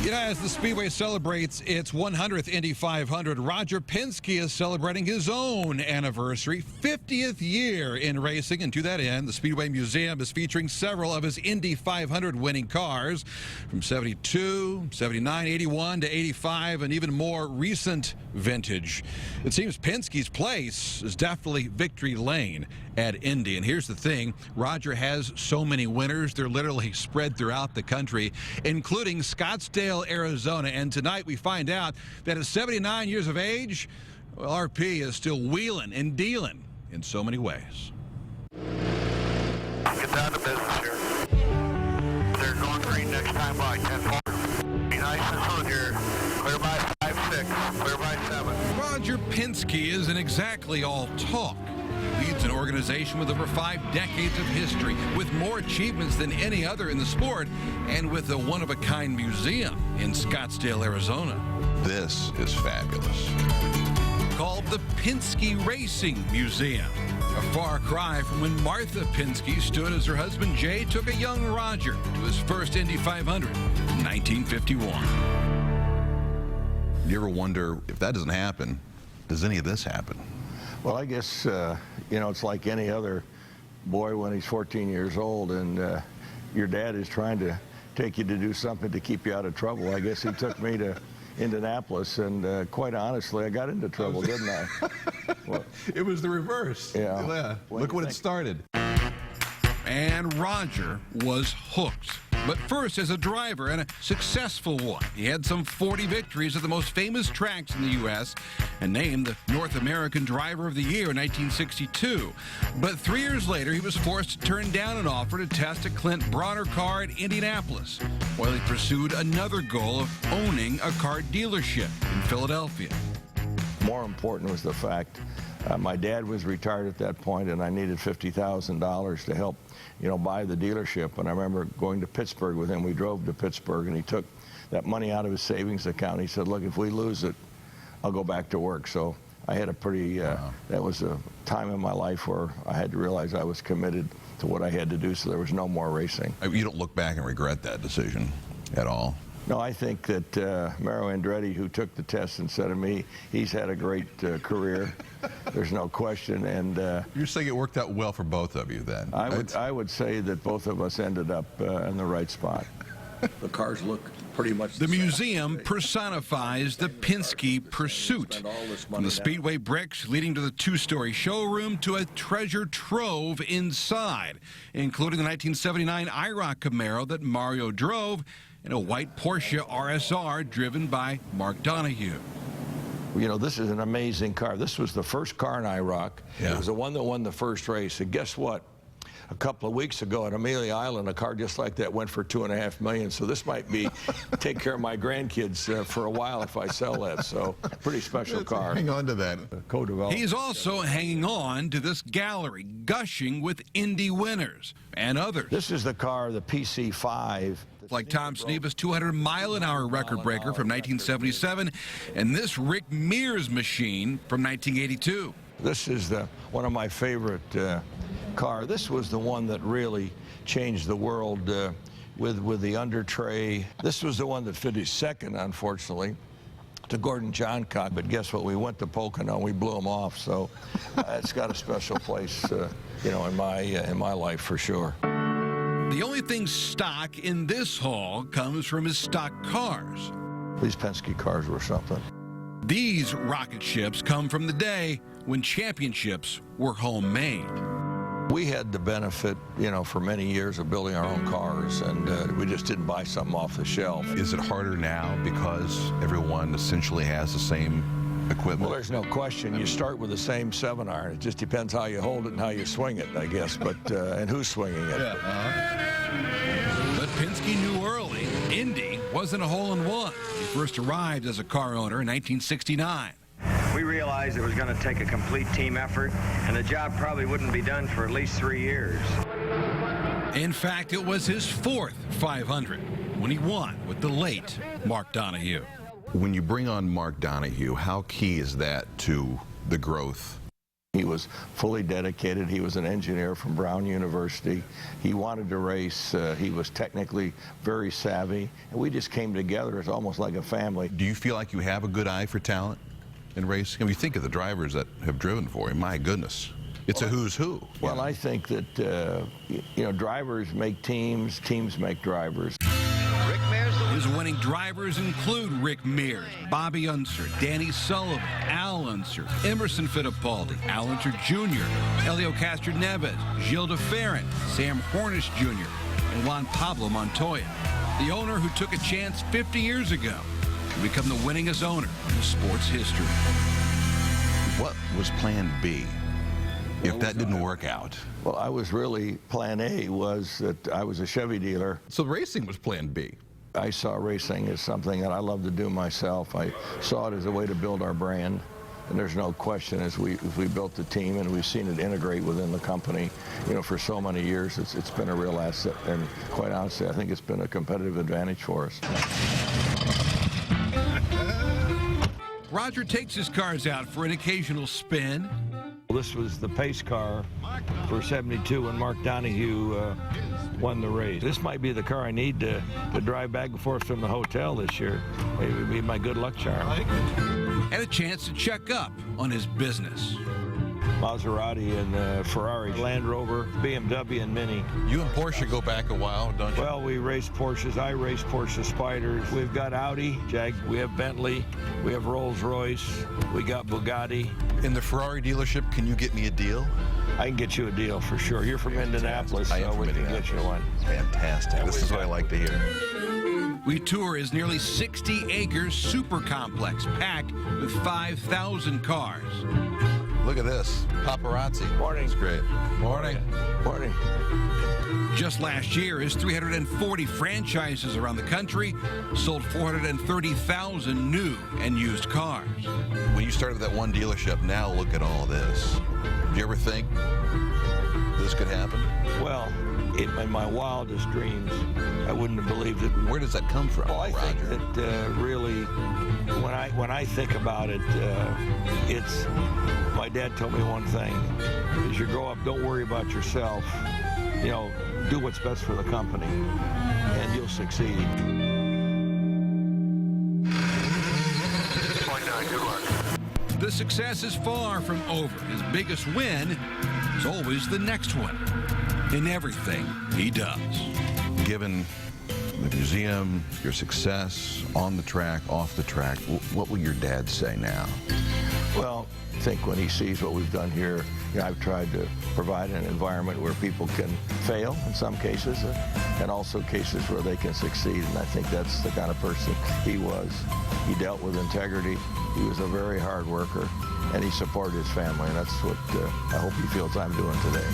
Yeah, as the Speedway celebrates its 100th Indy 500, Roger Penske is celebrating his own anniversary, 50th year in racing. And to that end, the Speedway Museum is featuring several of his Indy 500 winning cars from 72, 79, 81 to 85, and even more recent vintage. It seems Penske's place is definitely victory lane at Indy. And here's the thing, Roger has so many winners, they're literally spread throughout the country, including Scottsdale, Arizona. And tonight we find out that at 79 years of age, well, RP is still wheeling and dealing in so many ways. Get down to business here. They're going green next time by 10-4. Be nice and smooth here. Clear by 5-6. Clear by 7. Roger Penske isn't exactly all talk. He leads an organization with over 5 decades of history, with more achievements than any other in the sport, and with a one-of-a-kind museum in Scottsdale, Arizona. This is fabulous. Called the Penske Racing Museum. A far cry from when Martha Penske stood as her husband Jay took a young Roger to his first Indy 500 in 1951. You ever wonder, if that doesn't happen, does any of this happen? Well, I guess, you know, it's like any other boy when he's 14 years old and your dad is trying to take you to do something to keep you out of trouble. I guess he took me to Indianapolis, and quite honestly, I got into trouble, didn't I? Well, it was the reverse. Yeah. Look what it started. And Roger was hooked. But first as a driver, and a successful one. He had some 40 victories at the most famous tracks in the U.S. and named the North American Driver of the Year in 1962. But 3 years later, he was forced to turn down an offer to test a Clint Bronner car at Indianapolis, while he pursued another goal of owning a car dealership in Philadelphia. more important was the fact my dad was retired at that point, and I needed $50,000 to help, you know, buy the dealership. And I remember going to Pittsburgh with him. We drove to Pittsburgh, and he took that money out of his savings account. He said, "Look, if we lose it, I'll go back to work." So I had a pretty, that was a time in my life where I had to realize I was committed to what I had to do, so there was no more racing. You don't look back and regret that decision at all? No, I think that Mario Andretti, who took the test and said to me, he's had a great career. There's no question. And you're saying it worked out well for both of you then? I would say that both of us ended up in the right spot. The cars look pretty much the museum personifies the Penske pursuit. From the Speedway bricks leading to the two-story showroom to a treasure trove inside, including the 1979 IROC Camaro that Mario drove and a white Porsche RSR driven by Mark Donohue. You know, this is an amazing car. This was the first car in IROC. Yeah. It was the one that won the first race. And guess what? A couple of weeks ago at Amelia Island, a car just like that went for $2.5 million. So this might be take care of my grandkids for a while if I sell that. So pretty special car. Hang on to that. Co-developed. He's also hanging on to this gallery, gushing with Indy winners and others. This is the car, the PC5. Like Tom Sneva's 200-mile-an-hour record breaker from 1977, and this Rick Mears machine from 1982. This is one of my favorite car. This was the one that really changed the world with the under tray. This was the one that finished second, unfortunately, to Gordon Johncock. But guess what? We went to Pocono and we blew him off. So it's got a special place, you know, in my life for sure. The only thing stock in this haul comes from his stock cars. These Penske cars were something. These rocket ships come from the day when championships were homemade. We had the benefit, you know, for many years of building our own cars, and we just didn't buy something off the shelf. Is it harder now because everyone essentially has the same equipment? Well, there's no question. You start with the same 7-iron. It just depends how you hold it and how you swing it, I guess, but and who's swinging it. But Penske knew early Indy wasn't a hole-in-one. He first arrived as a car owner in 1969. We realized it was going to take a complete team effort, and the job probably wouldn't be done for at least 3 years. In fact, it was his 4th 500 when he won with the late Mark Donohue. When you bring on Mark Donohue, how key is that to the growth? He was fully dedicated. He was an engineer from Brown University. He wanted to race. He was technically very savvy. And we just came together as almost like a family. Do you feel like you have a good eye for talent in racing? I mean, you think of the drivers that have driven for him. My goodness. It's a who's who. Well, I think that, drivers make teams, teams make drivers. His winning drivers include Rick Mears, Bobby Unser, Danny Sullivan, Al Unser, Emerson Fittipaldi, Al Unser Jr., Helio Castroneves, Gilles de Ferran, Sam Hornish Jr., and Juan Pablo Montoya, the owner who took a chance 50 years ago to become the winningest owner in sports history. What was Plan B if that didn't work out? Well, I was really, Plan A was that I was a Chevy dealer. So racing was Plan B. I saw racing as something that I love to do myself. I saw it as a way to build our brand. And there's no question as we built the team and we've seen it integrate within the company, for so many years, it's been a real asset. And quite honestly, I think it's been a competitive advantage for us. Roger takes his cars out for an occasional spin. This was the pace car for 72 when Mark Donahue won the race. This might be the car I need to drive back and forth from the hotel this year. Maybe it would be my good luck charm. And a chance to check up on his business. Maserati and Ferrari, Land Rover, BMW and Mini. You and Porsche go back a while, don't you? Well, we race Porsches. I race Porsche Spiders. We've got Audi, Jag. We have Bentley. We have Rolls-Royce. We got Bugatti. In the Ferrari dealership, can you get me a deal? I can get you a deal for sure. You're from Indianapolis, I am so from we can Indianapolis. get you one. Fantastic. This is what I like to hear. We tour his nearly 60-acre super complex packed with 5,000 cars. Look at this. Paparazzi. Morning. It's great. Morning. Morning. Just last year, his 340 franchises around the country sold 430,000 new and used cars. When you started that one dealership, now look at all this. Do you ever think this could happen? Well, in my wildest dreams, I wouldn't have believed it. Where does that come from, Well, I think Roger? that really, when I think about it, it's, my dad told me one thing, as you grow up, don't worry about yourself, do what's best for the company, and you'll succeed. Good luck. The success is far from over. His biggest win is always the next one in everything he does. Given the museum, your success on the track, off the track, what will your dad say now? Well, I think when he sees what we've done here, I've tried to provide an environment where people can fail in some cases, and also cases where they can succeed. And I think that's the kind of person he was. He dealt with integrity. He was a very hard worker, and he supported his family. And that's what I hope he feels I'm doing today.